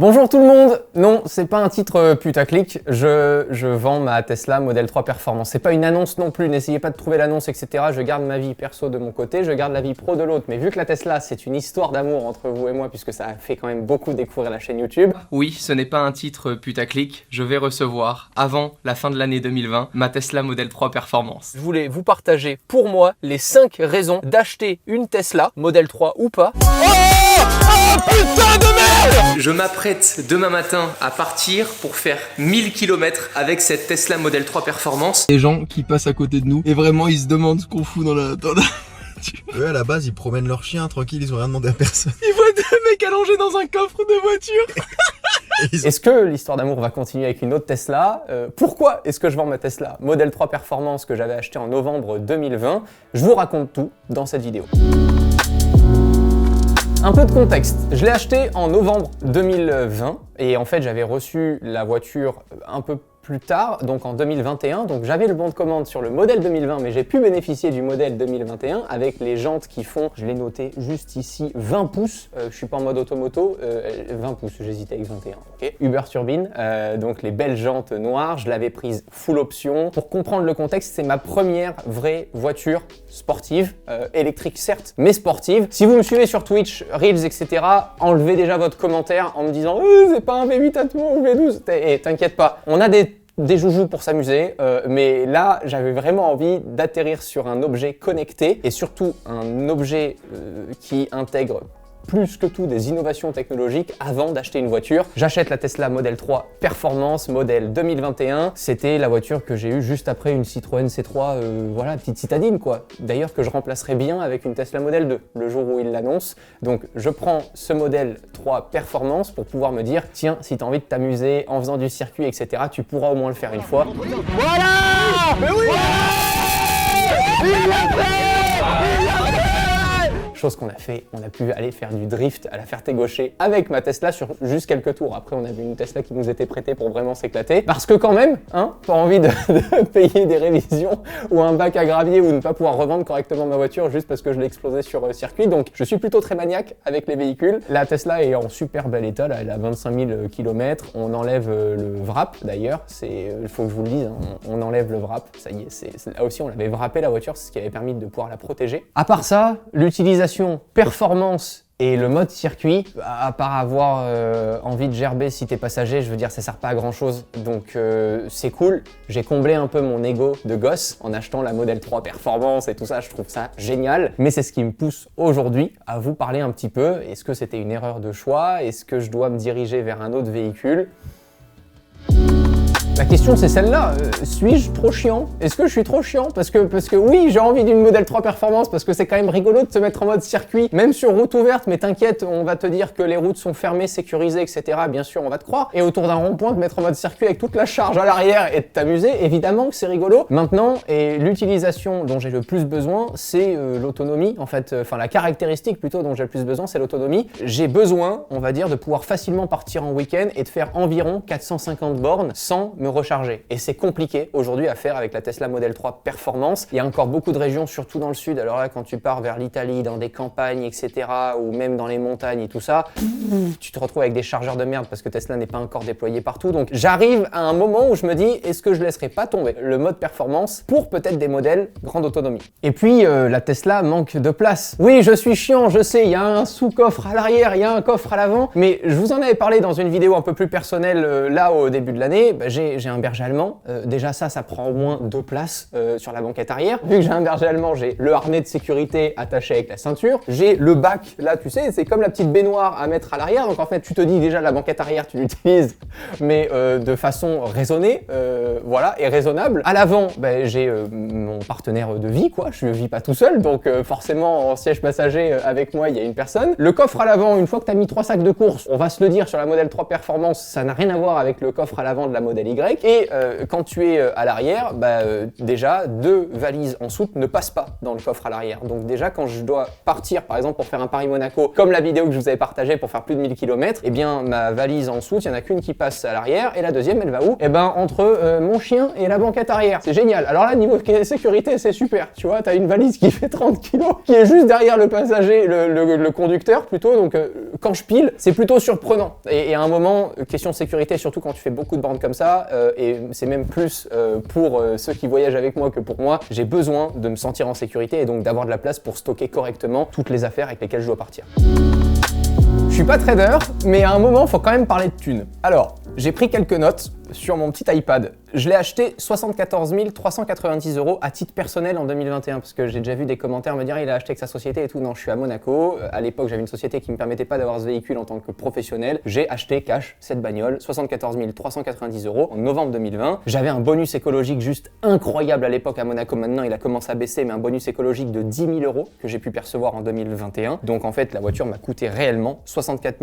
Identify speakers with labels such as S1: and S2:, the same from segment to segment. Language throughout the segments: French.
S1: Bonjour tout le monde. Non, c'est pas un titre putaclic, je vends ma Tesla Model 3 Performance. C'est pas une annonce non plus, n'essayez pas de trouver l'annonce, etc. Je garde ma vie perso de mon côté, je garde la vie pro de l'autre. Mais vu que la Tesla, c'est une histoire d'amour entre vous et moi, puisque ça a fait quand même beaucoup découvrir la chaîne YouTube.
S2: Oui, ce n'est pas un titre putaclic, je vais recevoir, avant la fin de l'année 2020, ma Tesla Model 3 Performance.
S1: Je voulais vous partager, pour moi, les 5 raisons d'acheter une Tesla, Model 3 ou pas. Oh putain de merde!
S2: Je m'apprête demain matin à partir pour faire 1000 km avec cette Tesla Model 3 Performance.
S3: Les gens qui passent à côté de nous et vraiment ils se demandent ce qu'on fout dans la...
S4: Eux à la base ils promènent leur chien tranquille, ils ont rien demandé à personne.
S3: Ils voient deux mecs allongés dans un coffre de voiture.
S1: Est-ce que l'histoire d'amour va continuer avec une autre Tesla? Pourquoi est-ce que je vends ma Tesla Model 3 Performance que j'avais acheté en novembre 2020? Je vous raconte tout dans cette vidéo. Un peu de contexte, je l'ai acheté en novembre 2020 et en fait j'avais reçu la voiture un peu plus tard, donc en 2021, donc j'avais le bon de commande sur le modèle 2020 mais j'ai pu bénéficier du modèle 2021 avec les jantes qui font, je l'ai noté juste ici, 20 pouces, je suis pas en mode automoto, 20 pouces, j'hésitais avec 21, ok. Uber Turbine, donc les belles jantes noires, je l'avais prise full option. Pour comprendre le contexte, c'est ma première vraie voiture sportive, électrique certes, mais sportive. Si vous me suivez sur Twitch, Reels, etc., enlevez déjà votre commentaire en me disant c'est pas un V8 Atmo ou V12, et t'inquiète pas, on a des joujoux pour s'amuser, mais là j'avais vraiment envie d'atterrir sur un objet connecté et surtout un objet qui intègre plus que tout des innovations technologiques avant d'acheter une voiture. J'achète la Tesla Model 3 Performance, modèle 2021. C'était la voiture que j'ai eue juste après une Citroën C3, voilà, petite citadine quoi. D'ailleurs que je remplacerai bien avec une Tesla Model 2, le jour où il l'annonce. Donc je prends ce modèle 3 Performance pour pouvoir me dire, tiens, si tu as envie de t'amuser en faisant du circuit, etc., tu pourras au moins le faire une fois. Voilà! Mais oui! Chose qu'on a fait, on a pu aller faire du drift à la Ferté-Gaucher avec ma Tesla sur juste quelques tours. Après, on avait une Tesla qui nous était prêtée pour vraiment s'éclater. Parce que quand même, hein, pas envie de payer des révisions ou un bac à gravier ou ne pas pouvoir revendre correctement ma voiture juste parce que je l'ai explosée sur circuit. Donc, je suis plutôt très maniaque avec les véhicules. La Tesla est en super bel état, là, elle a 25 000 km. On enlève le wrap d'ailleurs, il faut que je vous le dise, hein, on enlève le wrap. Ça y est, là aussi, on avait wrappé la voiture, c'est ce qui avait permis de pouvoir la protéger. À part ça, l'utilisation performance et le mode circuit, à part avoir envie de gerber si t'es passager, je veux dire ça sert pas à grand chose, donc c'est cool. J'ai comblé un peu mon ego de gosse en achetant la Model 3 Performance et tout ça, je trouve ça génial. Mais c'est ce qui me pousse aujourd'hui à vous parler un petit peu. Est-ce que c'était une erreur de choix? Est-ce que je dois me diriger vers un autre véhicule? La question c'est celle-là, suis-je trop chiant? Est-ce que je suis trop chiant? Parce que oui, j'ai envie d'une Model 3 Performance parce que c'est quand même rigolo de se mettre en mode circuit, même sur route ouverte, mais t'inquiète, on va te dire que les routes sont fermées, sécurisées, etc. Bien sûr, on va te croire. Et autour d'un rond-point, te mettre en mode circuit avec toute la charge à l'arrière et de t'amuser, évidemment que c'est rigolo. Maintenant, et l'utilisation dont j'ai le plus besoin, c'est l'autonomie, en fait, enfin la caractéristique plutôt dont j'ai le plus besoin, c'est l'autonomie. J'ai besoin, on va dire, de pouvoir facilement partir en week-end et de faire environ 450 bornes sans me recharger. Et c'est compliqué aujourd'hui à faire avec la Tesla Model 3 Performance. Il y a encore beaucoup de régions, surtout dans le sud. Alors là, quand tu pars vers l'Italie, dans des campagnes, etc., ou même dans les montagnes et tout ça, tu te retrouves avec des chargeurs de merde parce que Tesla n'est pas encore déployé partout. Donc j'arrive à un moment où je me dis, est-ce que je laisserai pas tomber le mode performance pour peut-être des modèles grande autonomie? Et puis la Tesla manque de place. Oui, je suis chiant, je sais, il y a un sous-coffre à l'arrière, il y a un coffre à l'avant, mais je vous en avais parlé dans une vidéo un peu plus personnelle là au début de l'année. J'ai un berger allemand, déjà ça prend au moins 2 places sur la banquette arrière. Vu que j'ai un berger allemand, j'ai le harnais de sécurité attaché avec la ceinture, j'ai le bac, là tu sais, c'est comme la petite baignoire à mettre à l'arrière, donc en fait tu te dis déjà la banquette arrière tu l'utilises, mais de façon raisonnée, voilà, et raisonnable. À l'avant, j'ai mon partenaire de vie, quoi, je ne vis pas tout seul, donc forcément en siège passager avec moi il y a une personne. Le coffre à l'avant, une fois que tu as mis 3 sacs de course, on va se le dire sur la Model 3 Performance, ça n'a rien à voir avec le coffre à l'avant de la Model Y, Y. Et quand tu es à l'arrière, déjà 2 valises en soute ne passent pas dans le coffre à l'arrière. Donc déjà quand je dois partir par exemple pour faire un Paris-Monaco, comme la vidéo que je vous avais partagée pour faire plus de 1000 km, eh bien ma valise en soute, il y en a qu'une qui passe à l'arrière et la deuxième elle va où? Eh ben entre mon chien et la banquette arrière. C'est génial. Alors là niveau sécurité c'est super. Tu vois, t'as une valise qui fait 30 kg qui est juste derrière le passager, le conducteur plutôt. Donc quand je pile, c'est plutôt surprenant. Et à un moment, question sécurité, surtout quand tu fais beaucoup de bornes comme ça, et c'est même plus pour ceux qui voyagent avec moi que pour moi, j'ai besoin de me sentir en sécurité et donc d'avoir de la place pour stocker correctement toutes les affaires avec lesquelles je dois partir. Je suis pas trader, mais à un moment, faut quand même parler de thunes. Alors, j'ai pris quelques notes sur mon petit iPad. Je l'ai acheté 74 390 € à titre personnel en 2021 parce que j'ai déjà vu des commentaires me dire il a acheté avec sa société et tout. Non, je suis à Monaco. À l'époque, j'avais une société qui me permettait pas d'avoir ce véhicule en tant que professionnel. J'ai acheté cash cette bagnole, 74 390 € en novembre 2020. J'avais un bonus écologique juste incroyable à l'époque à Monaco. Maintenant, il a commencé à baisser, mais un bonus écologique de 10 000 € que j'ai pu percevoir en 2021. Donc en fait, la voiture m'a coûté réellement 64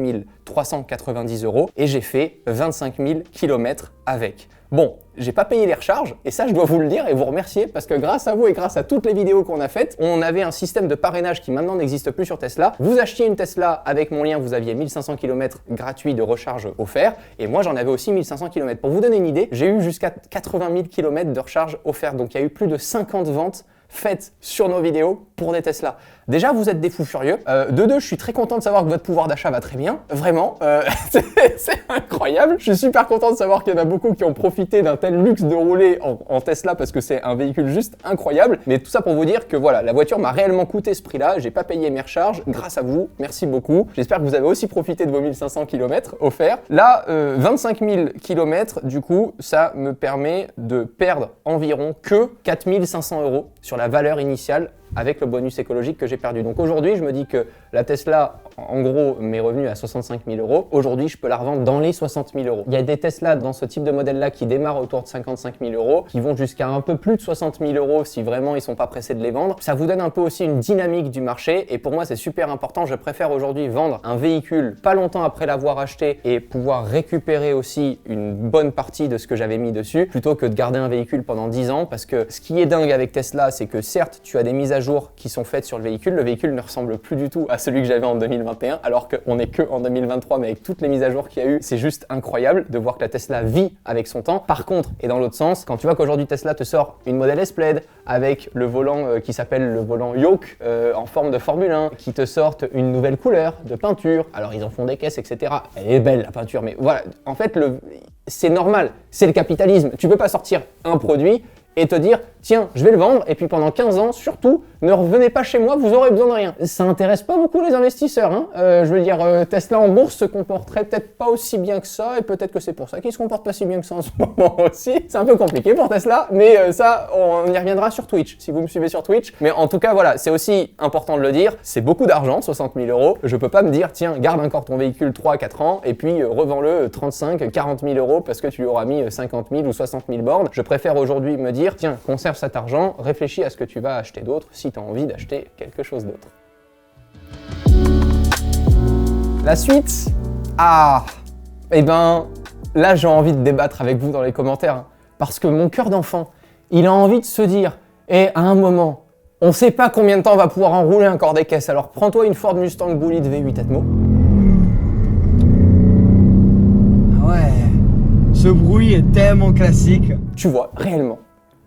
S1: 390 € et j'ai fait 25 000 km avec. Bon, j'ai pas payé les recharges, et ça je dois vous le dire et vous remercier, parce que grâce à vous et grâce à toutes les vidéos qu'on a faites, on avait un système de parrainage qui maintenant n'existe plus sur Tesla. Vous achetiez une Tesla avec mon lien, vous aviez 1500 km gratuits de recharge offert, et moi j'en avais aussi 1500 km. Pour vous donner une idée, j'ai eu jusqu'à 80 000 km de recharge offert, donc il y a eu plus de 50 ventes faites sur nos vidéos pour des Tesla. Déjà, vous êtes des fous furieux. De deux, je suis très content de savoir que votre pouvoir d'achat va très bien. Vraiment, c'est incroyable. Je suis super content de savoir qu'il y en a beaucoup qui ont profité d'un tel luxe de rouler en Tesla parce que c'est un véhicule juste incroyable. Mais tout ça pour vous dire que voilà, la voiture m'a réellement coûté ce prix-là. J'ai pas payé mes recharges grâce à vous. Merci beaucoup. J'espère que vous avez aussi profité de vos 1500 km offerts. Là, 25 000 km, du coup, ça me permet de perdre environ que 4 500 € sur la valeur initiale avec le bonus écologique que j'ai perdu. Donc aujourd'hui, je me dis que la Tesla, en gros, m'est revenue à 65 000 €. Aujourd'hui, je peux la revendre dans les 60 000 €. Il y a des Tesla dans ce type de modèle-là qui démarrent autour de 55 000 €, qui vont jusqu'à un peu plus de 60 000 € si vraiment ils sont pas pressés de les vendre. Ça vous donne un peu aussi une dynamique du marché et pour moi, c'est super important. Je préfère aujourd'hui vendre un véhicule pas longtemps après l'avoir acheté et pouvoir récupérer aussi une bonne partie de ce que j'avais mis dessus plutôt que de garder un véhicule pendant 10 ans parce que ce qui est dingue avec Tesla, c'est que certes, tu as des mises à jour qui sont faites sur le véhicule ne ressemble plus du tout à celui que j'avais en 2021 alors qu'on est que en 2023 mais avec toutes les mises à jour qu'il y a eu, c'est juste incroyable de voir que la Tesla vit avec son temps. Par contre, et dans l'autre sens, quand tu vois qu'aujourd'hui Tesla te sort une modèle S-Plaid avec le volant qui s'appelle le volant Yoke en forme de Formule 1, qui te sortent une nouvelle couleur de peinture, alors ils en font des caisses etc. Elle est belle la peinture mais voilà, en fait c'est normal, c'est le capitalisme. Tu peux pas sortir un produit et te dire tiens, je vais le vendre et puis pendant 15 ans, surtout, ne revenez pas chez moi, vous aurez besoin de rien. Ça intéresse pas beaucoup les investisseurs, hein. Je veux dire, Tesla en bourse se comporterait peut-être pas aussi bien que ça et peut-être que c'est pour ça qu'il se comporte pas si bien que ça en ce moment aussi. C'est un peu compliqué pour Tesla, mais ça, on y reviendra sur Twitch, si vous me suivez sur Twitch. Mais en tout cas, voilà, c'est aussi important de le dire, c'est beaucoup d'argent, 60 000 €. Je peux pas me dire, tiens, garde encore ton véhicule 3 à 4 ans et puis revends-le 35, 40 000 € parce que tu lui auras mis 50 000 ou 60 000 bornes. Je préfère aujourd'hui me dire, tiens, conserve cet argent, réfléchis à ce que tu vas acheter d'autre si tu as envie d'acheter quelque chose d'autre. La suite, eh ben, là j'ai envie de débattre avec vous dans les commentaires, hein, parce que mon cœur d'enfant, il a envie de se dire, et à un moment, on sait pas combien de temps on va pouvoir enrouler encore des caisses, alors prends-toi une Ford Mustang Bullitt V8 Atmo.
S3: Ah ouais, ce bruit est tellement classique.
S1: Tu vois, réellement.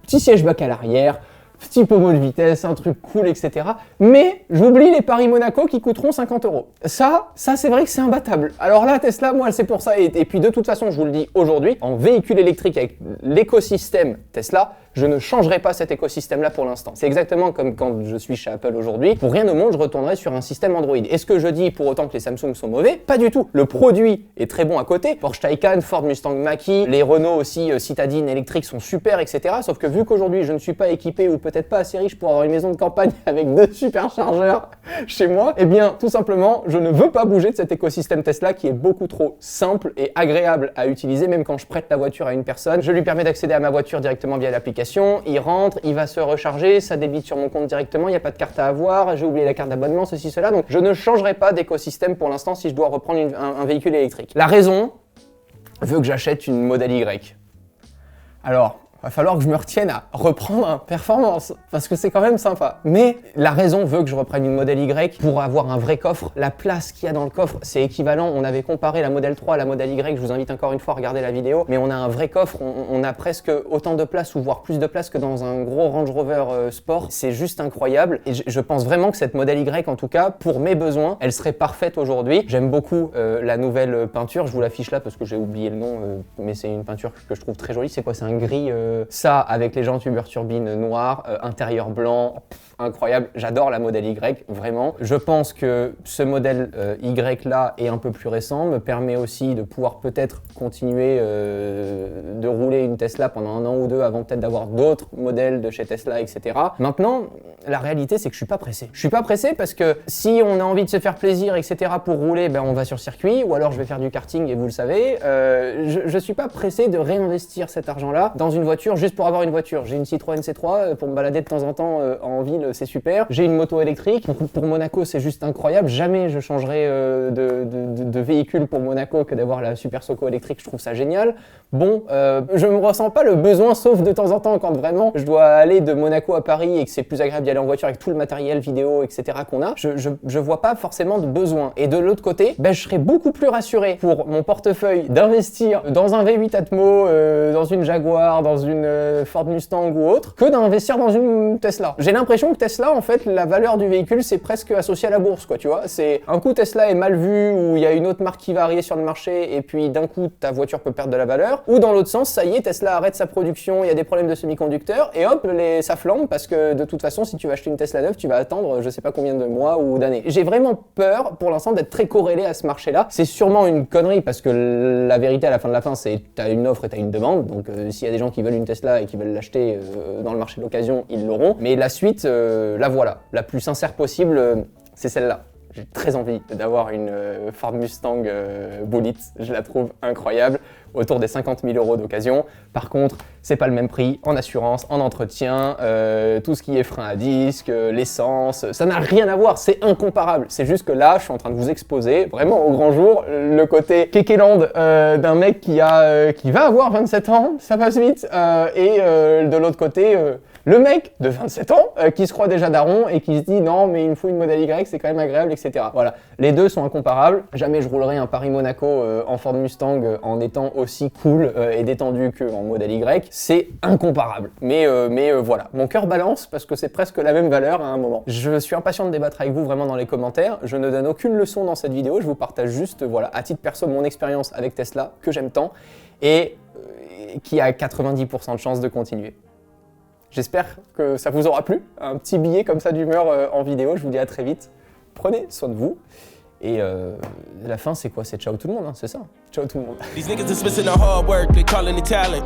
S1: Petit siège bac à l'arrière, petit pommeau de vitesse, un truc cool, etc. Mais j'oublie les Paris-Monaco qui coûteront 50 €. Ça c'est vrai que c'est imbattable. Alors là, Tesla, moi, c'est pour ça. Et puis de toute façon, je vous le dis aujourd'hui, en véhicule électrique avec l'écosystème Tesla, je ne changerai pas cet écosystème-là pour l'instant. C'est exactement comme quand je suis chez Apple aujourd'hui. Pour rien au monde, je retournerai sur un système Android. Est-ce que je dis pour autant que les Samsung sont mauvais? Pas du tout. Le produit est très bon à côté. Porsche Taycan, Ford Mustang Mach-E, les Renault aussi citadines électriques sont super, etc. Sauf que vu qu'aujourd'hui, je ne suis pas équipé ou peut-être pas assez riche pour avoir une maison de campagne avec 2 superchargeurs chez moi, eh bien, tout simplement, je ne veux pas bouger de cet écosystème Tesla qui est beaucoup trop simple et agréable à utiliser, même quand je prête la voiture à une personne. Je lui permets d'accéder à ma voiture directement via l'application. Il rentre, il va se recharger, ça débite sur mon compte directement, il n'y a pas de carte à avoir, j'ai oublié la carte d'abonnement, ceci, cela. Donc je ne changerai pas d'écosystème pour l'instant si je dois reprendre un véhicule électrique. La raison veut que j'achète une Model Y. Alors, va falloir que je me retienne à reprendre un performance, parce que c'est quand même sympa. Mais la raison veut que je reprenne une Model Y pour avoir un vrai coffre. La place qu'il y a dans le coffre, c'est équivalent. On avait comparé la Model 3 à la Model Y, je vous invite encore une fois à regarder la vidéo, mais on a un vrai coffre, on a presque autant de place, ou voire plus de place que dans un gros Range Rover Sport. C'est juste incroyable, et je pense vraiment que cette Model Y, en tout cas, pour mes besoins, elle serait parfaite aujourd'hui. J'aime beaucoup la nouvelle peinture, je vous l'affiche là parce que j'ai oublié le nom, mais c'est une peinture que je trouve très jolie. C'est quoi? C'est un gris... ça, avec les jantes Uber Turbine noires, intérieur blanc, incroyable. J'adore la Model Y, vraiment. Je pense que ce modèle Y là est un peu plus récent, me permet aussi de pouvoir peut-être continuer de rouler une Tesla pendant 1 an ou 2 avant peut-être d'avoir d'autres modèles de chez Tesla, etc. Maintenant, la réalité, c'est que je suis pas pressé. Je suis pas pressé parce que si on a envie de se faire plaisir, etc. pour rouler, ben on va sur circuit, ou alors je vais faire du karting et vous le savez. Je suis pas pressé de réinvestir cet argent-là dans une voiture juste pour avoir une voiture. J'ai une Citroën C3 pour me balader de temps en temps en ville, c'est super. J'ai une moto électrique. Pour Monaco, c'est juste incroyable. Jamais je changerai de véhicule pour Monaco que d'avoir la Super Soco électrique. Je trouve ça génial. Bon, je me ressens pas le besoin, sauf de temps en temps quand vraiment je dois aller de Monaco à Paris et que c'est plus agréable d'y aller en voiture avec tout le matériel vidéo, etc. qu'on a. Je vois pas forcément de besoin. Et de l'autre côté, ben, je serais beaucoup plus rassuré pour mon portefeuille d'investir dans un V8 Atmo, dans une Jaguar, dans une Ford Mustang ou autre, que d'investir dans une Tesla. J'ai l'impression que Tesla, en fait, la valeur du véhicule, c'est presque associé à la bourse, quoi, tu vois. C'est un coup Tesla est mal vu, ou il y a une autre marque qui va arriver sur le marché, et puis d'un coup, ta voiture peut perdre de la valeur. Ou dans l'autre sens, ça y est, Tesla arrête sa production, il y a des problèmes de semi-conducteurs, et hop, ça flambe, parce que de toute façon, si tu vas acheter une Tesla neuve, tu vas attendre je sais pas combien de mois ou d'années. J'ai vraiment peur, pour l'instant, d'être très corrélé à ce marché-là. C'est sûrement une connerie, parce que la vérité, à la fin de la fin, c'est t'as une offre et t'as une demande, donc s'il y a des gens qui veulent une Tesla et qui veulent l'acheter dans le marché de l'occasion, ils l'auront. Mais la suite, la voilà, la plus sincère possible, c'est celle-là. J'ai très envie d'avoir une Ford Mustang Bullitt, je la trouve incroyable, autour des 50 000 € d'occasion. Par contre, c'est pas le même prix en assurance, en entretien, tout ce qui est frein à disque, l'essence, ça n'a rien à voir, c'est incomparable. C'est juste que là, je suis en train de vous exposer, vraiment au grand jour, le côté Kekeland d'un mec qui va avoir 27 ans, ça passe vite, et de l'autre côté... le mec de 27 ans qui se croit déjà daron et qui se dit non mais il me faut une Model Y, c'est quand même agréable, etc. Voilà, les deux sont incomparables. Jamais je roulerai un Paris-Monaco en Ford Mustang en étant aussi cool et détendu qu'en Model Y. C'est incomparable. Mais voilà, mon cœur balance parce que c'est presque la même valeur à un moment. Je suis impatient de débattre avec vous vraiment dans les commentaires. Je ne donne aucune leçon dans cette vidéo, je vous partage juste, voilà, à titre perso, mon expérience avec Tesla que j'aime tant et qui a 90% de chances de continuer. J'espère que ça vous aura plu, un petit billet comme ça d'humeur en vidéo, je vous dis à très vite, prenez soin de vous, et la fin c'est quoi? C'est ciao tout le monde, hein, c'est ça, ciao tout le monde.
S5: These niggas is missing the hard work, they calling it talent,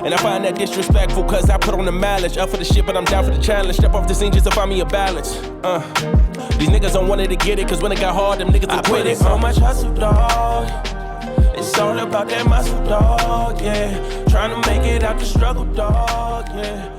S5: and I find that disrespectful cause I put on the mileage, up for the shit but I'm down for the challenge, step off the scene just to find me a balance, these niggas don't want it to get it cause when it got hard them niggas will quit it. So much hustle dog, it's all about that muscle dog, yeah, trying to make it out the struggle dog, yeah.